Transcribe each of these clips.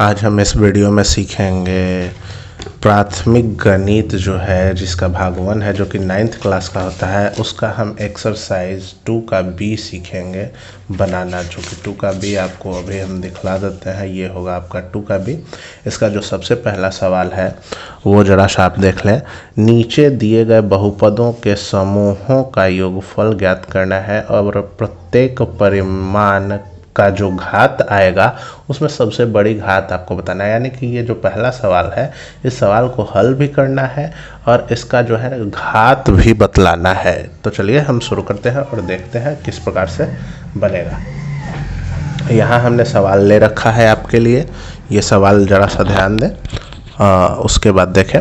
आज हम इस वीडियो में सीखेंगे प्राथमिक गणित जो है जिसका भाग 1 है जो कि 9th क्लास का होता है। उसका हम एक्सरसाइज 2 का बी सीखेंगे बनाना, जो कि 2 का बी आपको अभी हम दिखला देते हैं। ये होगा आपका 2 का बी। इसका जो सबसे पहला सवाल है वो जरा सा आप देख लें। नीचे दिए गए बहुपदों के समूहों का योगफल ज्ञात करना है और प्रत्येक परिमाण का जो घात आएगा उसमें सबसे बड़ी घात आपको बताना है। यानी कि ये जो पहला सवाल है इस सवाल को हल भी करना है और इसका जो है घात भी बतलाना है। तो चलिए हम शुरू करते हैं और देखते हैं किस प्रकार से बनेगा। यहाँ हमने सवाल ले रखा है आपके लिए, ये सवाल जरा सा ध्यान दें। उसके बाद देखें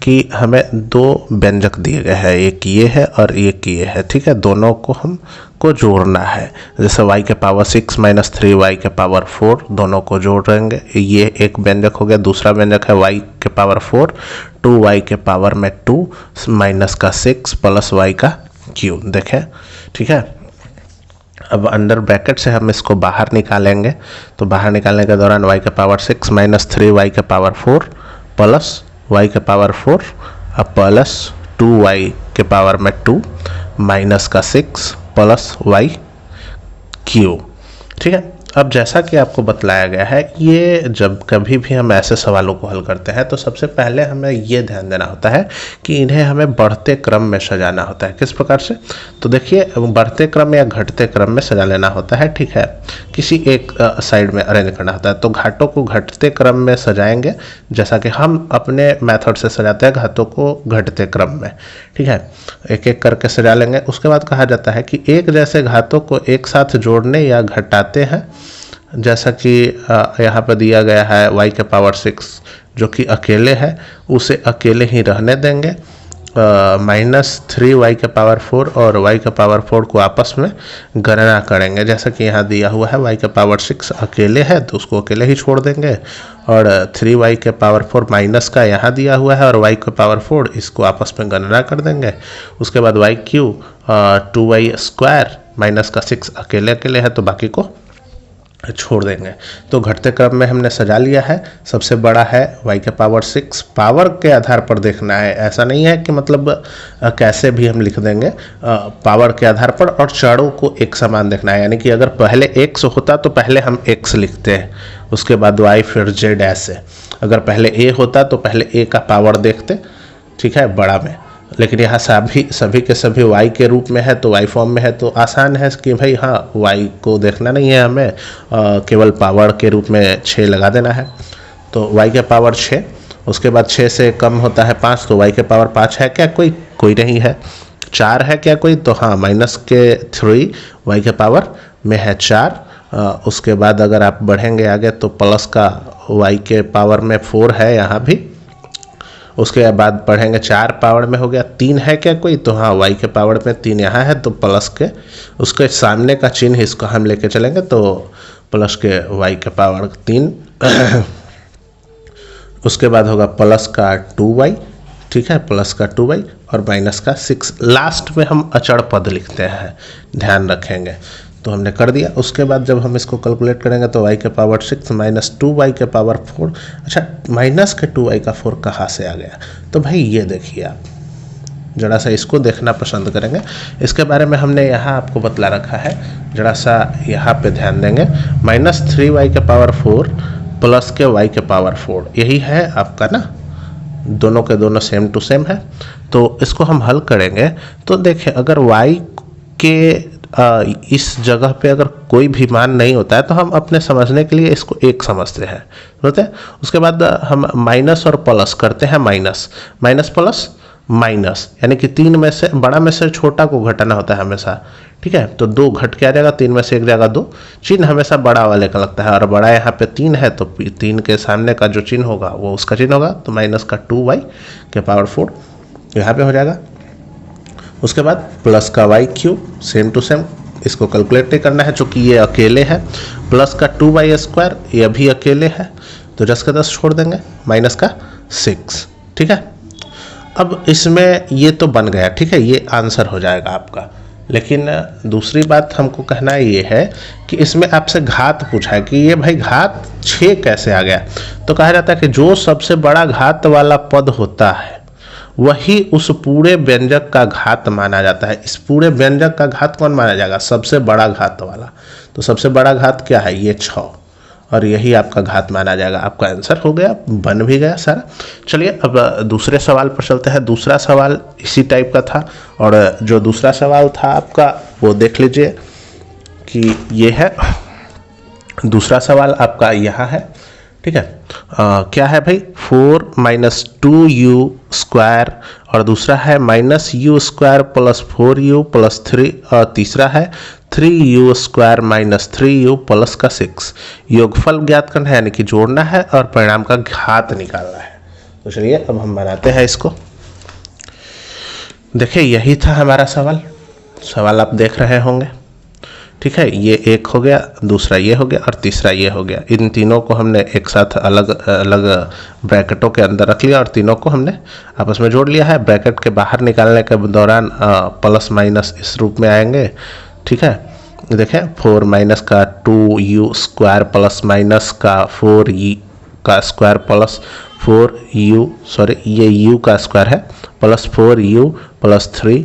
कि हमें दो व्यंजक दिए गए हैं, एक ये है और एक ये है। ठीक है, दोनों को हमको जोड़ना है। जैसे y के पावर 6 माइनस 3y के पावर 4 दोनों को जोड़ देंगे। ये एक व्यंजक हो गया। दूसरा व्यंजक है y के पावर 4 2y के पावर में 2 माइनस का 6 प्लस y का क्यूब। देखें, ठीक है। अब अंडर ब्रैकेट से हम इसको बाहर निकालेंगे, तो बाहर निकालने के दौरान y के पावर 6 माइनस 3y के पावर 4 प्लस y के पावर 4 अब प्लस 2y के पावर में 2 माइनस का 6 प्लस y क्यूब। ठीक है, अब जैसा कि आपको बतलाया गया है, ये जब कभी भी हम ऐसे सवालों को हल करते हैं तो सबसे पहले हमें ये ध्यान देना होता है कि इन्हें हमें बढ़ते क्रम में सजाना होता है। किस प्रकार से? तो देखिए, बढ़ते क्रम या घटते क्रम में सजा लेना होता है। ठीक है, किसी एक साइड में अरेंज करना होता है। तो घातों को घटते क्रम में सजाएंगे, जैसा कि हम अपने मेथड से सजाते हैं घातों को घटते क्रम में। ठीक है, एक एक करके सजा लेंगे। उसके बाद कहा जाता है कि एक जैसे घातों को एक साथ जोड़ने या घटाते हैं, जैसा कि यहाँ पर दिया गया है y के पावर 6 जो कि अकेले है उसे अकेले ही रहने देंगे। माइनस 3y के पावर 4 और y के पावर 4 को आपस में गणना करेंगे। जैसा कि यहाँ दिया हुआ है y के पावर 6 अकेले है तो उसको अकेले ही छोड़ देंगे, और 3y के पावर 4 माइनस का यहाँ दिया हुआ है और y के पावर 4 इसको आपस में गणना कर देंगे। उसके बाद y cube 2y square minus का 6 अकेले अकेले है तो बाकी को छोड़ देंगे। तो घटते क्रम में हमने सजा लिया है। सबसे बड़ा है y के पावर 6, पावर के आधार पर देखना है। ऐसा नहीं है कि मतलब कैसे भी हम लिख देंगे, पावर के आधार पर, और चरों को एक समान देखना है। यानी कि अगर पहले x होता तो पहले हम x लिखते हैं, उसके बाद y फिर z ऐसे। अगर पहले a होता तो पहले a का पावर देखते, ठीक है, बड़ा में। लेकिन यहाँ सभी के सभी y के रूप में है तो y फॉर्म में है, तो आसान है कि भाई हाँ y को देखना नहीं है हमें, केवल पावर के रूप में 6 लगा देना है। तो y के पावर 6, उसके बाद 6 से कम होता है 5 तो y के पावर 5 है क्या? कोई नहीं है। 4 है क्या कोई? तो हाँ, माइनस के 3 y के पावर में है 4। उसके बाद अगर आप बढ़ेंगे आगे तो प्लस का y के पावर में 4 है यहाँ भी। उसके बाद पढ़ेंगे 4 पावर में हो गया 3 है क्या कोई? तो हाँ, y के पावर में 3 यहाँ है तो प्लस के उसके सामने का चिन्ह इसको हम लेके चलेंगे तो प्लस के y के पावर 3 उसके बाद होगा प्लस का 2y, ठीक है, प्लस का 2y और माइनस का 6। लास्ट में हम अचर पद लिखते हैं, ध्यान रखेंगे। तो हमने कर दिया। उसके बाद जब हम इसको कैलकुलेट करेंगे तो y के पावर 6 माइनस 2y के पावर 4। अच्छा, माइनस के 2y का 4 कहाँ से आ गया? तो भाई ये देखिए, आप जरा सा इसको देखना पसंद करेंगे। इसके बारे में हमने यहाँ आपको बतला रखा है, जरा सा यहाँ पे ध्यान देंगे। माइनस 3y के पावर 4 प्लस के y के पावर 4, यही है आपका ना, दोनों के दोनों सेम टू सेम है। तो इसको हम हल करेंगे तो देखिए, अगर y के इस जगह पे अगर कोई भी मान नहीं होता है तो हम अपने समझने के लिए इसको 1 समझते हैं, होते हैं। उसके बाद हम माइनस और प्लस करते हैं, माइनस प्लस माइनस, यानी कि 3 में से बड़ा में से छोटा को घटाना होता है हमेशा। ठीक है, तो 2 घट के आ जाएगा, 3 में से एक जाएगा 2। चिन्ह हमेशा बड़ा वाले का लगता है, और बड़ा यहाँ पे 3 है तो 3 के सामने का जो चिन्ह होगा वो उसका चिन्ह होगा। तो माइनस का 2y के पावर 4 यहाँ पे हो जाएगा। उसके बाद प्लस का y cube same to same, इसको कैलकुलेट नहीं करना है चूँकि ये अकेले है। प्लस का 2y स्क्वायर, ये भी अकेले है तो 10 का 10 छोड़ देंगे, माइनस का 6। ठीक है, अब इसमें ये तो बन गया, ठीक है, ये आंसर हो जाएगा आपका। लेकिन दूसरी बात हमको कहना ये है कि इसमें आपसे घात पूछा है कि ये भाई घात 6 कैसे आ गया। तो कहा जाता है कि जो सबसे बड़ा घात वाला पद होता है वही उस पूरे व्यंजक का घात माना जाता है। इस पूरे व्यंजक का घात कौन माना जाएगा? सबसे बड़ा घात वाला। तो सबसे बड़ा घात क्या है? ये 6, और यही आपका घात माना जाएगा। आपका आंसर हो गया, बन भी गया सारा। चलिए अब दूसरे सवाल पर चलते हैं। दूसरा सवाल इसी टाइप का था, और जो दूसरा सवाल था आपका वो देख लीजिए कि ये है। दूसरा सवाल आपका यहाँ है, ठीक है। क्या है भाई? 4 - 2u स्क्वायर, और दूसरा है -u square plus 4u plus 3, और तीसरा है 3u स्क्वायर - 3u प्लस का 6। योगफल ज्ञात करना है, यानी कि जोड़ना है, और परिणाम का घात निकालना है। तो चलिए अब हम बनाते हैं इसको। देखिए यही था हमारा सवाल आप देख रहे होंगे, ठीक है। ये एक हो गया, दूसरा ये हो गया, और तीसरा ये हो गया। इन तीनों को हमने एक साथ अलग अलग ब्रैकेटों के अंदर रख लिया और तीनों को हमने आपस में जोड़ लिया है। ब्रैकेट के बाहर निकालने के दौरान प्लस माइनस इस रूप में आएंगे, ठीक है। देखें 4 माइनस का 2u स्क्वायर प्लस माइनस का 4u का स्क्वायर प्लस 4u, सॉरी ये u का स्क्वायर है, प्लस 4u प्लस 3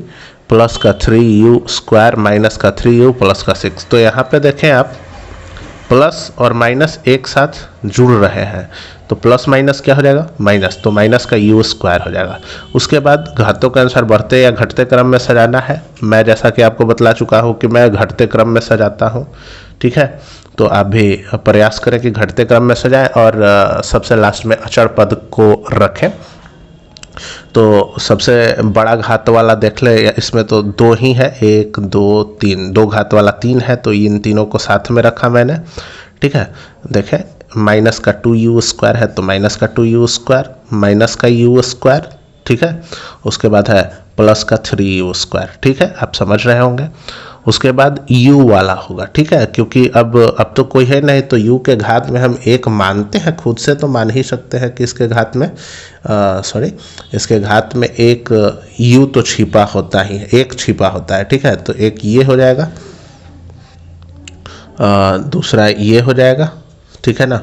प्लस का 3u स्क्वायर माइनस का 3u प्लस का 6। तो यहाँ पे देखें आप प्लस और माइनस एक साथ जुड़ रहे हैं, तो प्लस माइनस क्या हो जाएगा? माइनस, तो माइनस का u स्क्वायर हो जाएगा। उसके बाद घातों के अनुसार बढ़ते या घटते क्रम में सजाना है। मैं जैसा कि आपको बतला चुका हूँ कि मैं घटते क्रम में सजाता हूँ, ठीक है। तो आप भी प्रयास करें कि घटते क्रम में सजाएं और सबसे लास्ट में अचर पद को रखें। तो सबसे बड़ा घात वाला देख ले, इसमें तो 2 ही है, 1 2 3, 2 घात वाला 3 है, तो इन तीनों को साथ में रखा मैंने, ठीक है। देखें माइनस का 2u स्क्वायर है, तो माइनस का 2u स्क्वायर माइनस का u स्क्वायर, ठीक है। उसके बाद है प्लस का 3u स्क्वायर, ठीक है, आप समझ रहे होंगे। उसके बाद u वाला होगा, ठीक है, क्योंकि अब तो कोई है नहीं, तो u के घात में हम 1 मानते हैं, खुद से तो मान ही सकते हैं कि इसके घात में इसके घात में एक u तो छिपा होता ही है, 1 छिपा होता है, ठीक है। तो एक ये हो जाएगा, दूसरा ये हो जाएगा, ठीक है ना,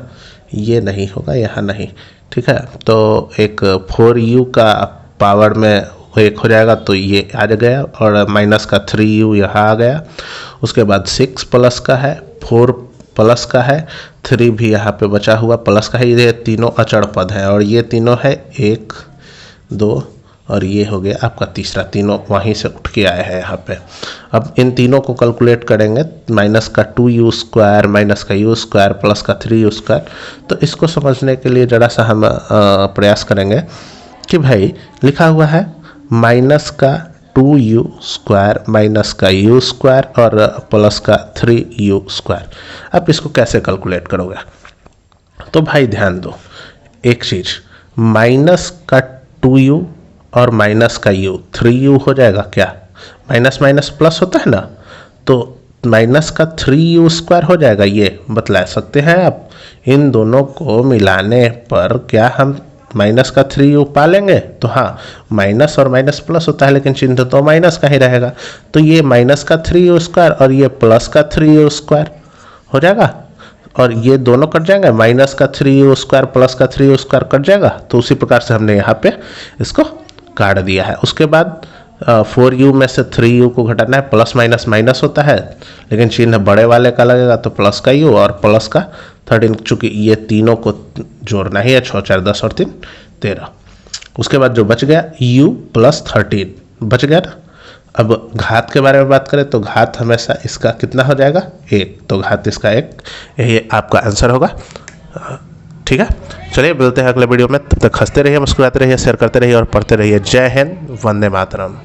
ये नहीं होगा, यहाँ नहीं, ठीक है। तो एक 4u का पावर में 1 हो जाएगा, तो ये आ गया, और माइनस का 3u यहाँ आ गया। उसके बाद 6 प्लस का है, 4 प्लस का है, 3 भी यहाँ पे बचा हुआ प्लस का है। ये तीनों अचर पद हैं, और ये तीनों है 1 2, और ये हो गया आपका तीसरा, तीनों वहीं से उठ के आए हैं यहाँ पे। अब इन तीनों को कैलकुलेट करेंगे, माइनस का 2u स्क्वायर माइनस का u स्क्वायर प्लस का 3u स्क्वायर। तो इसको समझने के लिए ज़रा सा हम प्रयास करेंगे कि भाई लिखा हुआ है माइनस का 2u स्क्वायर माइनस का u स्क्वायर और प्लस का 3u स्क्वायर। अब इसको कैसे कैलकुलेट करोगे? तो भाई ध्यान दो एक चीज़, माइनस का 2u और माइनस का u 3u हो जाएगा क्या? माइनस माइनस प्लस होता है ना, तो माइनस का 3u स्क्वायर हो जाएगा। ये बतला सकते हैं आप। इन दोनों को मिलाने पर क्या हम माइनस का 3u पा लेंगे? तो हाँ, माइनस और माइनस प्लस होता है, लेकिन चिन्ह तो माइनस का ही रहेगा। तो ये माइनस का 3u स्क्वायर और ये प्लस का 3u स्क्वायर हो जाएगा, और ये दोनों कट जाएंगे, माइनस का 3u स्क्वायर प्लस का 3u स्क्वायर कट जाएगा। तो उसी प्रकार से हमने यहाँ पे इसको काट दिया है। उसके बाद 4u में से 3u को घटाना है, प्लस माइनस माइनस होता है, लेकिन चिन्ह बड़े वाले का लगेगा, तो प्लस का u और प्लस का 13, चूँकि ये तीनों को जोड़ना ही है, 6 4 10 और 3 13। उसके बाद जो बच गया u प्लस 13 बच गया ना। अब घात के बारे में बात करें तो घात हमेशा इसका कितना हो जाएगा? 1, तो घात इसका 1, यही आपका आंसर होगा, ठीक है। चलिए मिलते हैं अगले वीडियो में, तब तक हंसते रहिए, मुस्कुराते रहिए, शेयर करते रहिए और पढ़ते रहिए। जय हिंद, वंदे मातरम।